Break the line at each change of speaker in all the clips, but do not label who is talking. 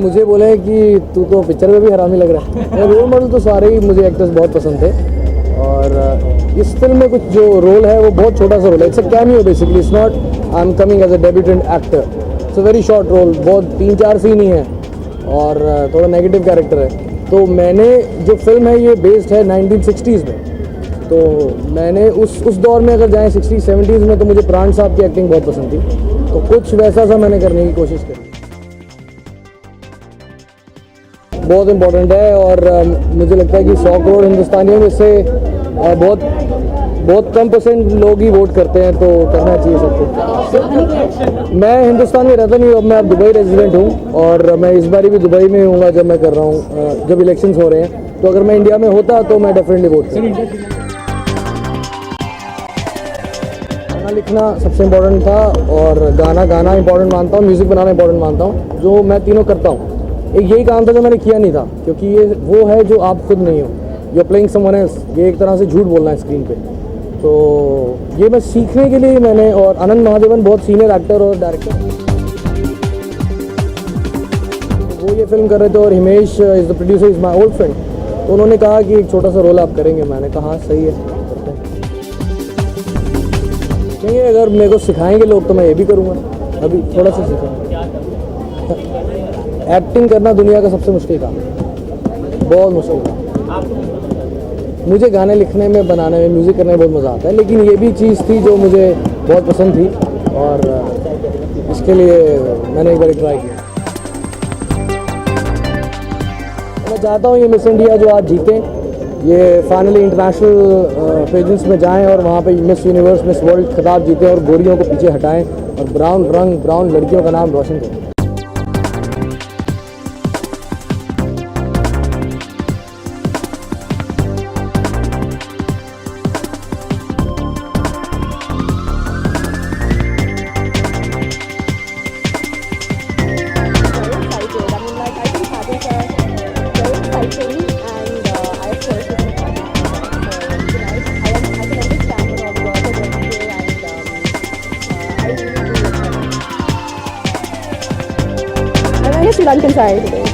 मुझे बोले कि तू तो पिक्चर में भी हरामी लग रहा है। रोल मॉडल तो सारे ही मुझे एक्टर्स बहुत पसंद थे और इस फिल्म में कुछ जो रोल है वो बहुत छोटा सा रोल है। It's a cameo basically, it's not I am coming as a debutante actor. It's a very short role, बहुत 3-4 सीन ही है और थोड़ा नेगेटिव कैरेक्टर है। तो मैंने जो फिल्म है ये बेस्ड है 1960s में, तो मैंने उस दौर में अगर जाएँ 60s-70s में तो मुझे प्राण साहब की एक्टिंग बहुत पसंद थी, तो कुछ वैसा सा मैंने करने की कोशिश करी। बहुत इम्पोर्टेंट है और मुझे लगता है कि 100 करोड़ हिंदुस्तानियों में से बहुत कम परसेंट लोग ही वोट करते हैं, तो करना चाहिए सबको। मैं हिंदुस्तान में रहता नहीं हूँ, अब मैं अब दुबई रेजिडेंट हूँ और मैं इस बारी भी दुबई में हूँगा जब मैं कर रहा हूँ, जब इलेक्शंस हो रहे हैं। तो अगर मैं इंडिया में होता तो मैं डेफिनेटली वोट करता। गाना लिखना सबसे इम्पोर्टेंट था और गाना इम्पोर्टेंट मानता हूँ, म्यूज़िक बनाना इम्पोर्टेंट मानता हूँ, जो मैं तीनों करता हूँ। एक यही काम था जो मैंने किया नहीं था, क्योंकि ये वो है जो आप खुद नहीं हो, you are playing someone else. ये एक तरह से झूठ बोलना है स्क्रीन पे, तो ये मैं सीखने के लिए मैंने। और आनंद महादेवन बहुत सीनियर एक्टर और डायरेक्टर, वो ये फिल्म कर रहे थे और Himesh is the producer, is my old friend. तो उन्होंने कहा कि एक छोटा सा रोल आप करेंगे। मैंने कहा हाँ सही है, करते हैं। नहीं, अगर मेरे को सिखाएंगे लोग तो मैं ये भी करूँगा, अभी थोड़ा सा सीखूँगा। एक्टिंग करना दुनिया का सबसे मुश्किल काम है, बहुत मुश्किल काम। मुझे गाने लिखने में, बनाने में, म्यूज़िक करने में बहुत मज़ा आता है, लेकिन ये भी चीज़ थी जो मुझे बहुत पसंद थी और इसके लिए मैंने एक बार ट्राई किया। मैं चाहता हूँ ये मिस इंडिया जो आज जीते, ये फाइनली इंटरनेशनल पेजेंट्स में जाएं और वहाँ पे मिस यूनिवर्स, मिस वर्ल्ड खिताब जीतें और गोरियों को पीछे हटाएं और ब्राउन लड़कियों का नाम रोशन करें।
Sri Lankan side today.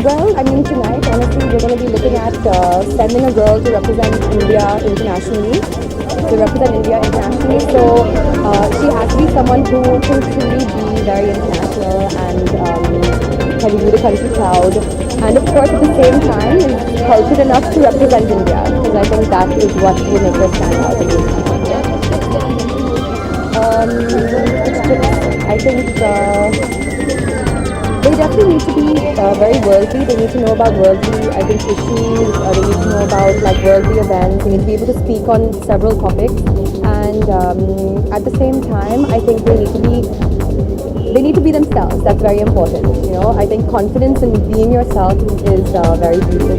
Well, I mean tonight, honestly, we're going to be looking at sending a girl to represent India internationally. So she has to be someone who can truly be very international and can do the country proud. And of course, at the same time, is cultured enough to represent India, because I think that is what will make her stand out. I think they definitely need to be very worldly. They need to know about worldly, I think, issues. They need to know about like worldly events. They need to be able to speak on several topics. And at the same time, I think they need to be themselves. That's very important. You know, I think confidence in being yourself is very beautiful.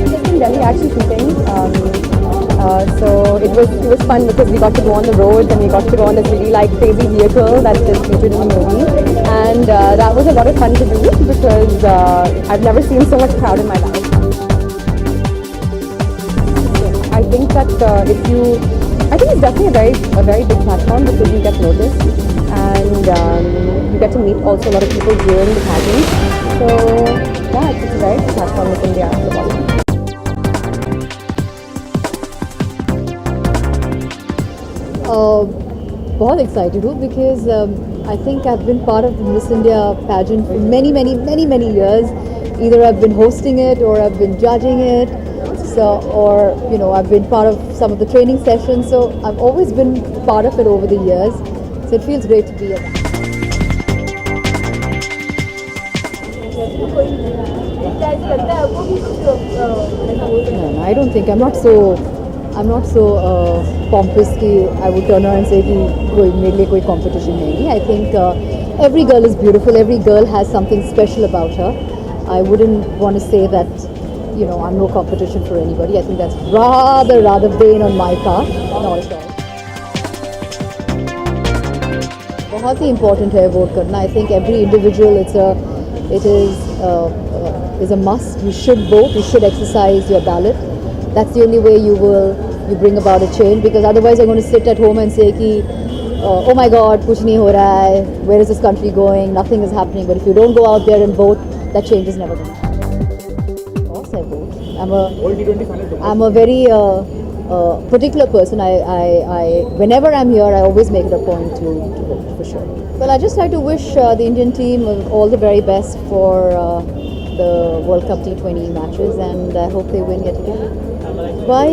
Just in Delhi, actually, shooting. So it was fun because we got to go on the roads and we got to go on this really like crazy vehicle that is featured in the movie, and that was a lot of fun to do because I've never seen so much crowd in my life. I think that I think it's definitely a very big platform because you get noticed and you get to meet also a lot of people during the pageant. So yeah, it's a very big platform within the art of Bollywood.
बहुत excited हूँ because I think I have been part of the Miss India pageant for many years. Either I've been hosting it or I've been judging it, so or you know I've been part of some of the training sessions, so I've always been part of it over the years, so it feels great to be here. No, I don't think I'm not so pompous कि I would turn around and say कि कोई मेरे लिए कोई competition नहीं. I think every girl is beautiful. Every girl has something special about her. I wouldn't want to say that you know I'm no competition for anybody. I think that's rather vain on my part. Not at all. बहुत ही important है vote करना. I think every individual it is a must. You should vote. You should exercise your ballot. That's the only way you will you bring about a change, because otherwise you're going to sit at home and say कि oh my God, कुछ नहीं हो रहा है, where is this country going, nothing is happening. But if you don't go out there and vote, that change is never going to happen. Of course I vote. I'm a very particular person. I whenever I'm here, I always make it a point to vote, for sure. Well, I just like to wish the Indian team all the very best for the World Cup T20 matches, and I hope they win yet again. Why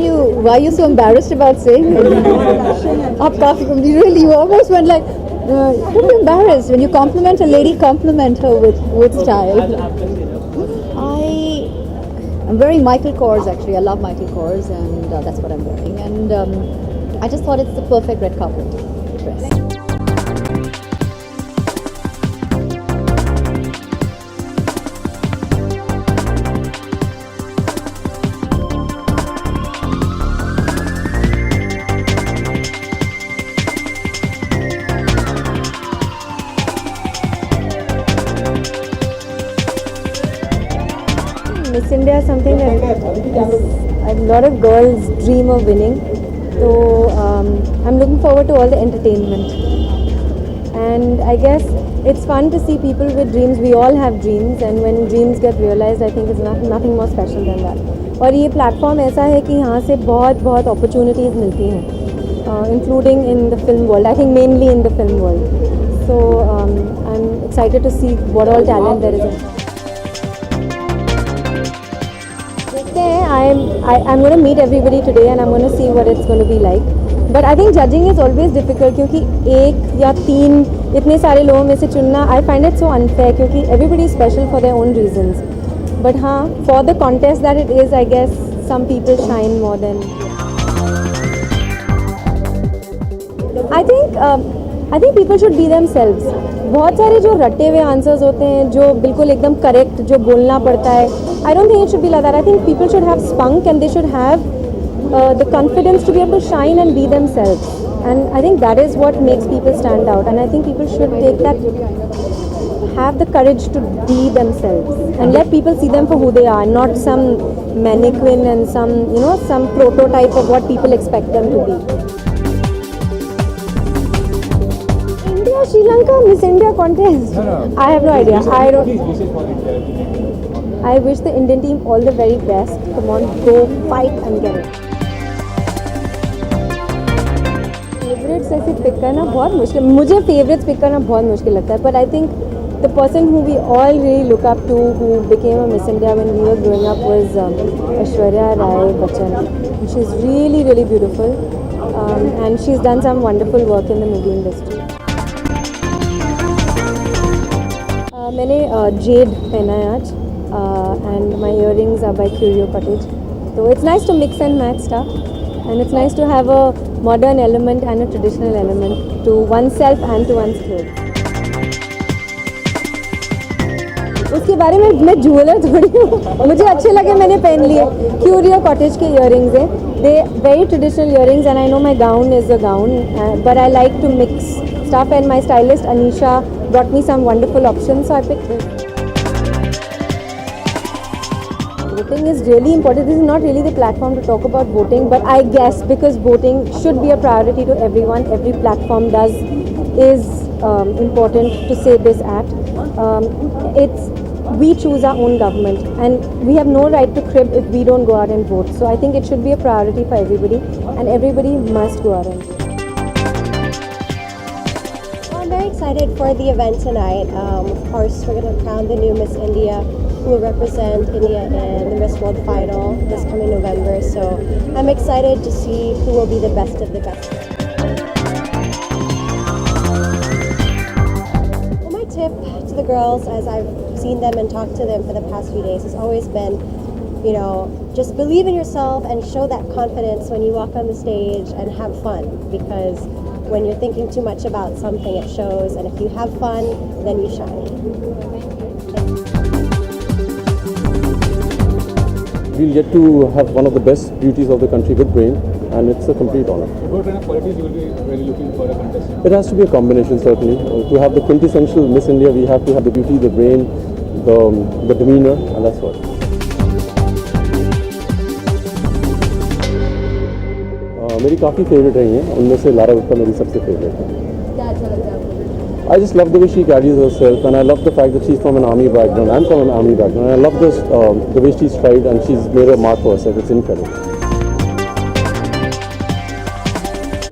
are you so embarrassed about saying it? Up काफी really, you almost went like, don't be embarrassed. When you compliment a lady, compliment her with style. I'm wearing Michael Kors actually. I love Michael Kors, and that's what I'm wearing. And I just thought it's the perfect red carpet dress.
Miss India is something that a lot of girls dream of winning. So I'm looking forward to all the entertainment. And I guess it's fun to see people with dreams. We all have dreams, and when dreams get realized, I think it's nothing more special than that. और ये platform ऐसा है कि यहाँ से बहुत opportunities मिलती हैं, including in the film world. I think mainly in the film world. So I'm excited to see what all talent there is. I'm going to meet everybody today, and I'm going to see what it's going to be like. But I think judging is always difficult क्योंकि एक या तीन इतने सारे लोगों में से चुनना, I find it so unfair क्योंकि everybody is special for their own reasons. But हाँ, for the contest that it is, I guess some people shine more than. I think people should be themselves. बहुत सारे जो रटे हुए answers होते हैं, जो बिल्कुल एकदम करेक्ट जो बोलना पड़ता है, I don't think it should be like that. I think people should have spunk, and they should have the confidence to be able to shine and be themselves. And I think that is what makes people stand out. And I think people should take that, have the courage to be themselves and let people see them for who they are, not some mannequin and some prototype of what people expect them to be. India, Sri Lanka, Miss India contest. No. I have no idea. I don't. I wish the Indian team all the very best. Come on, go fight and get it. Favorites ऐसे pick करना बहुत मुश्किल. मुझे favorites pick करना बहुत मुश्किल लगता है. But I think the person who we all really look up to, who became a Miss India when we were growing up, was Aishwarya Rai Bachchan. She's really, really beautiful, and she's done some wonderful work in the movie industry. मैंने jade पहना है आज. And my earrings are by Curio Cottage. So it's nice to mix and match stuff, and it's nice to have a modern element and a traditional element to oneself and to one's clothes. उसके बारे में मैं jeweller थोड़ी हूँ, मुझे अच्छे लगे मैंने पहन लिए. Curio Cottage के earrings हैं, they very traditional earrings, and I know my gown is a gown, but I like to mix stuff, and my stylist Anisha brought me some wonderful options, so I picked this. Voting is really important. This is not really the platform to talk about voting, but I guess because voting should be a priority to everyone, every platform is important to say this at. We choose our own government, and we have no right to crib if we don't go out and vote. So I think it should be a priority for everybody, and everybody must go out and vote.
I'm very excited for the event tonight. Of course, we're going to crown the new Miss India, who will represent India in the Miss World final this coming November. So I'm excited to see who will be the best of the best. Well, my tip to the girls, as I've seen them and talked to them for the past few days, has always been, just believe in yourself and show that confidence when you walk on the stage and have fun. Because when you're thinking too much about something, it shows. And if you have fun, then you shine.
We'll get to have one of the best beauties of the country with brain, and it's a complete honor.
What kind of qualities you will be really looking for a contestant?
It has to be a combination, certainly. To have the quintessential Miss India, we have to have the beauty, the brain, the demeanor, and that's what. मेरी काफ़ी favourite रही हैं, उनमें से Lara Dutta मेरी सबसे favourite है।
क्या अच्छा लगता है आपको?
I just love the way she carries herself, and I love the fact that she's from an army background. I'm from an army background. And I love this, the way she's tried and she's made a mark for herself. It's incredible.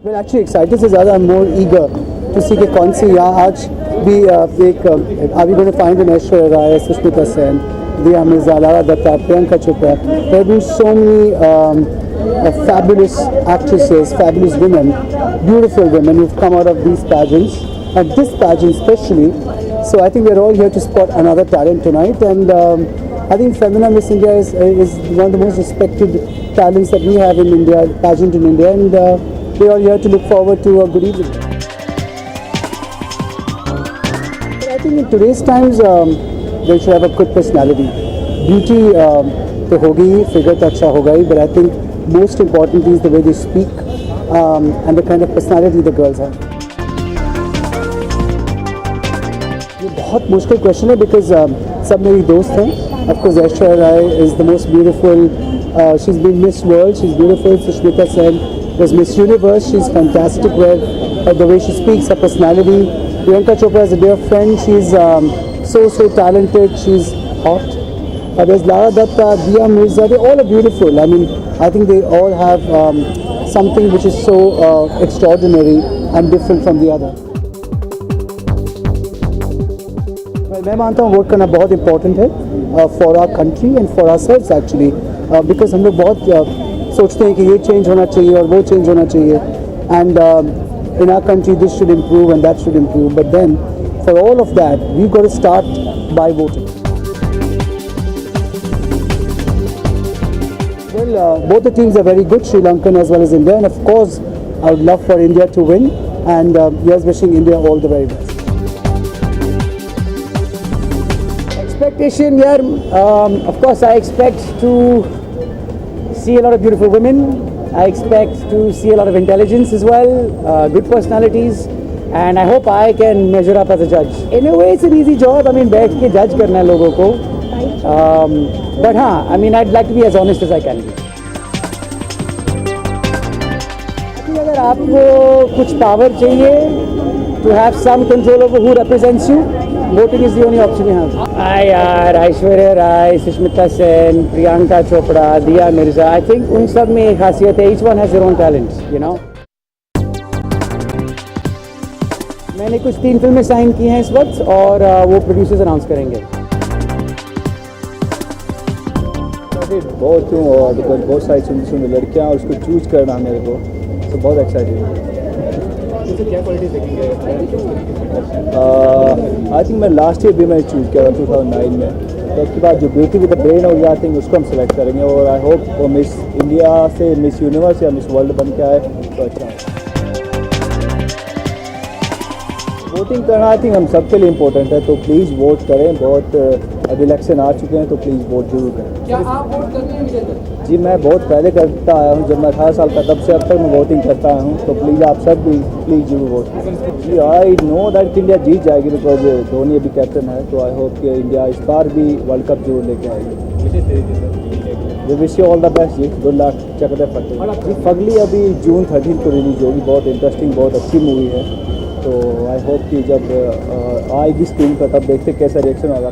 Well, actually excited से ज़्यादा I'm more eager to see कि कौन सी यहाँ आज भी एक are we going to find an Aishwarya Rai, Sushmita Sen, Diya Mirza, Lara Datta, Priyanka Chopra. There have been so many fabulous actresses, fabulous women, beautiful women who've come out of these pageants, and this pageant especially. So I think we're all here to spot another talent tonight, and I think Femina Miss India is one of the most respected talents that we have in India, pageant in India, and we're all here to look forward to a good evening. But I think in today's times, they should have a good personality. Beauty तो होगी ही, figure तो अच्छा होगा ही, but I think most important is the way they speak and the kind of personality the girls have. ये बहुत मुश्किल question है because सब मेरी दोस्त हैं. Of course Aishwarya Rai is the most beautiful. She is been Miss World, she is beautiful. Sushmita Sen was Miss Universe. She's fantastic with the way she speaks, her personality. Priyanka Chopra is a dear friend. She's so talented. She's hot. There's Lara Datta, Diya Mirza. They all are beautiful. I mean, I think they all have something which is so extraordinary and different from the other. मैं मानता हूँ vote करना बहुत important है for our country and for our selves actually, because हम लोग बहुत सोचते हैं कि ये चेंज होना चाहिए और वो चेंज होना चाहिए, and in our country this should improve and that should improve, but then for all of that we got to start by voting. Well, both the teams are very good, Sri Lankan as well as India, and of course I would love for India to win, and here's wishing India all the very best. Expectation here, of course I expect to see a lot of beautiful women. I expect to see a lot of intelligence as well, good personalities, and I hope I can measure up as a judge. In a way it's an easy job. I mean, बैठ के judge करना है लोगों को, but हाँ, I mean I'd like to be as honest as I can be. अगर आपको कुछ पावर चाहिए, to have some control over who represents you, voting is the only option you have. यार ऐश्वर्या राय, सुष्मिता सेन, प्रियंका चोपड़ा, दिया मिर्जा, I think उन सब में एक खासियत है. Each one has their own talents, you know. मैंने कुछ 3 फिल्में साइन की हैं इस वक्त, और वो प्रोड्यूसर्स अनाउंस करेंगे.
बहुत हूँ और बहुत सारी सुंदर लड़कियाँ, और उसको चूज करना मेरे को तो बहुत एक्साइटेड है. क्या क्वालिटीज देखेंगे? आई थिंक मैं लास्ट ईयर भी मैं चूज़ किया था 2009 में, तो उसके बाद जो ब्यूटी विद द ब्रेन हो गया, आई थिंक उसको हम सेलेक्ट करेंगे, और आई होप वो मिस इंडिया से मिस यूनिवर्स या मिस वर्ल्ड बन के आए तो अच्छा है. वोटिंग करना आई थिंक हम सबके लिए इम्पोर्टेंट है, तो प्लीज़ वोट करें. बहुत अब इलेक्शन आ चुके हैं, तो प्लीज़ वोट जरूर करें.
क्या आप वोट करते हैं विजय?
जी मैं बहुत पहले करता आया हूँ, जब मैं 18 साल का, तब से अब तक मैं वोटिंग करता आया हूँ, तो प्लीज़ आप सब भी प्लीज़ जरूर वोट करें. जी आई नो दैट इंडिया जीत जाएगी, बिकॉज धोनी अभी कैप्टन है, तो आई होप कि इंडिया इस बार भी वर्ल्ड कप जरूर लेके आएगी. We wish you all the best ji, good luck. चकदे फतेह जी. फगली अभी जून 13 को रिलीज होगी. बहुत इंटरेस्टिंग, बहुत अच्छी मूवी है, तो आई होप कि जब आएगी स्क्रीन पर तब देखते कैसा रिएक्शन होगा.